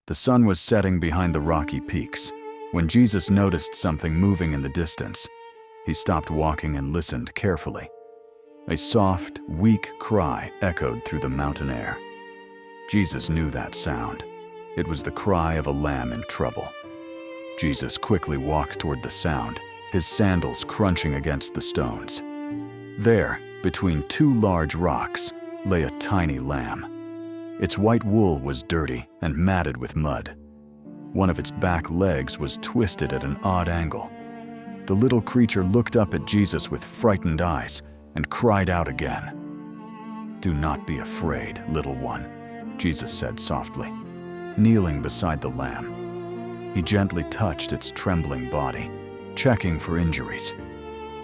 The sun was setting behind the rocky peaks when Jesus noticed something moving in the distance. He stopped walking and listened carefully. A soft, weak cry echoed through the mountain air. Jesus knew that sound. It was the cry of a lamb in trouble. Jesus quickly walked toward the sound, his sandals crunching against the stones. There, between two large rocks, lay a tiny lamb. Its white wool was dirty and matted with mud. One of its back legs was twisted at an odd angle. The little creature looked up at Jesus with frightened eyes and cried out again. "Do not be afraid, little one," Jesus said softly, kneeling beside the lamb. He gently touched its trembling body, checking for injuries.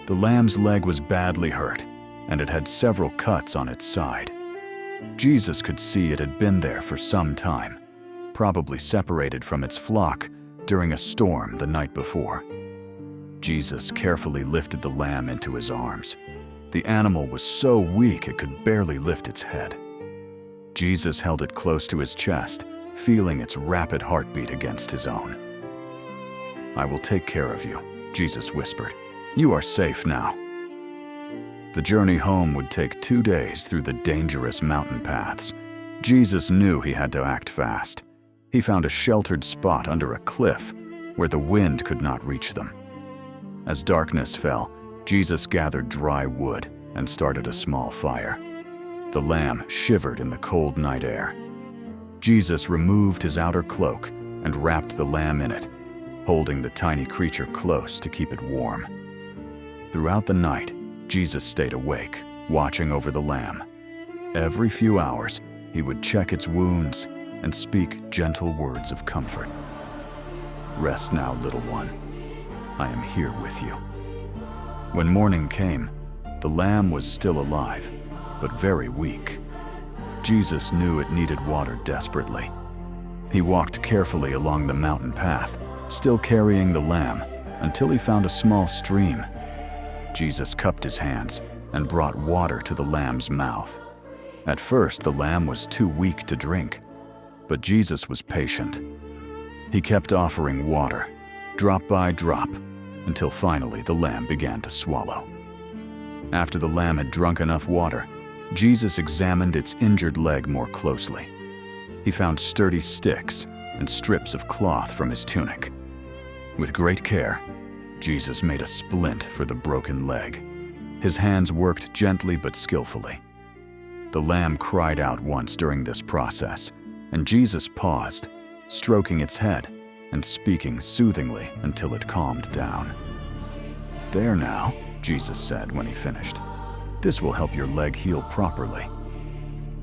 The lamb's leg was badly hurt, and it had several cuts on its side. Jesus could see it had been there for some time, probably separated from its flock during a storm the night before. Jesus carefully lifted the lamb into his arms. The animal was so weak it could barely lift its head. Jesus held it close to his chest, feeling its rapid heartbeat against his own. "I will take care of you," Jesus whispered. "You are safe now." The journey home would take 2 days through the dangerous mountain paths. Jesus knew he had to act fast. He found a sheltered spot under a cliff where the wind could not reach them. As darkness fell, Jesus gathered dry wood and started a small fire. The lamb shivered in the cold night air. Jesus removed his outer cloak and wrapped the lamb in it, holding the tiny creature close to keep it warm. Throughout the night, Jesus stayed awake, watching over the lamb. Every few hours, he would check its wounds and speak gentle words of comfort. "Rest now, little one. I am here with you." When morning came, the lamb was still alive, but very weak. Jesus knew it needed water desperately. He walked carefully along the mountain path, still carrying the lamb, until he found a small stream. Jesus cupped his hands and brought water to the lamb's mouth. At first, the lamb was too weak to drink, but Jesus was patient. He kept offering water, drop by drop, until finally the lamb began to swallow. After the lamb had drunk enough water, Jesus examined its injured leg more closely. He found sturdy sticks and strips of cloth from his tunic. With great care, Jesus made a splint for the broken leg. His hands worked gently but skillfully. The lamb cried out once during this process, and Jesus paused, stroking its head and speaking soothingly until it calmed down. "There now," Jesus said when he finished. "This will help your leg heal properly."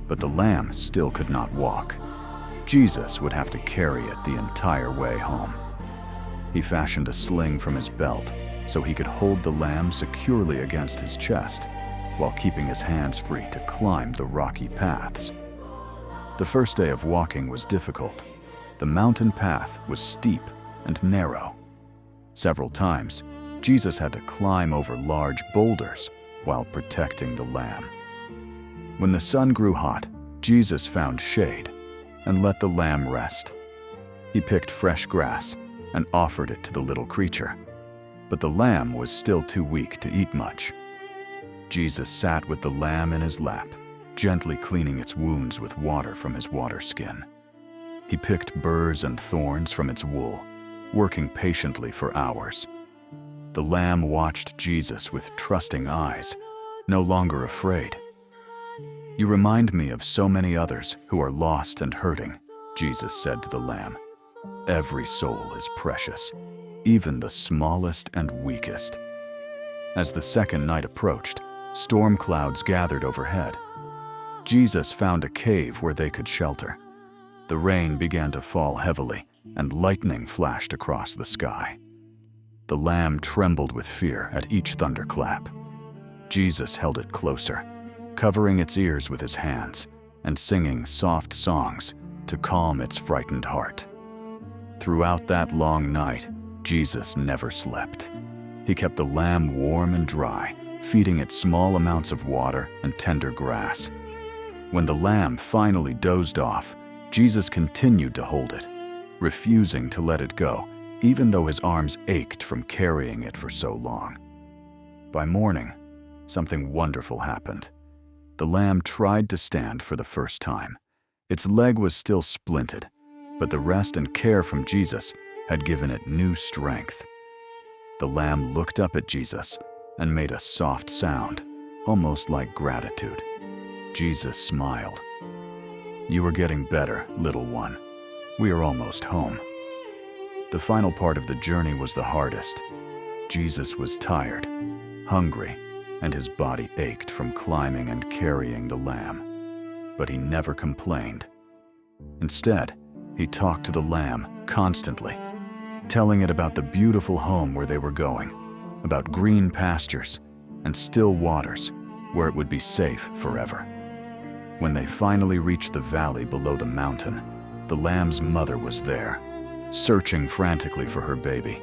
But the lamb still could not walk. Jesus would have to carry it the entire way home. He fashioned a sling from his belt so he could hold the lamb securely against his chest while keeping his hands free to climb the rocky paths. The first day of walking was difficult. The mountain path was steep and narrow. Several times, Jesus had to climb over large boulders while protecting the lamb. When the sun grew hot, Jesus found shade and let the lamb rest. He picked fresh grass and offered it to the little creature, but the lamb was still too weak to eat much. Jesus sat with the lamb in his lap, gently cleaning its wounds with water from his water skin. He picked burrs and thorns from its wool, working patiently for hours. The lamb watched Jesus with trusting eyes, no longer afraid. "You remind me of so many others who are lost and hurting," Jesus said to the lamb. "Every soul is precious, even the smallest and weakest." As the second night approached, storm clouds gathered overhead. Jesus found a cave where they could shelter. The rain began to fall heavily, and lightning flashed across the sky. The lamb trembled with fear at each thunderclap. Jesus held it closer, covering its ears with his hands and singing soft songs to calm its frightened heart. Throughout that long night, Jesus never slept. He kept the lamb warm and dry, feeding it small amounts of water and tender grass. When the lamb finally dozed off, Jesus continued to hold it, refusing to let it go, even though his arms ached from carrying it for so long. By morning, something wonderful happened. The lamb tried to stand for the first time. Its leg was still splinted, but the rest and care from Jesus had given it new strength. The lamb looked up at Jesus and made a soft sound, almost like gratitude. Jesus smiled. "You are getting better, little one. We are almost home." The final part of the journey was the hardest. Jesus was tired, hungry, and his body ached from climbing and carrying the lamb. But he never complained. Instead, he talked to the lamb constantly, telling it about the beautiful home where they were going, about green pastures and still waters where it would be safe forever. When they finally reached the valley below the mountain, the lamb's mother was there, searching frantically for her baby.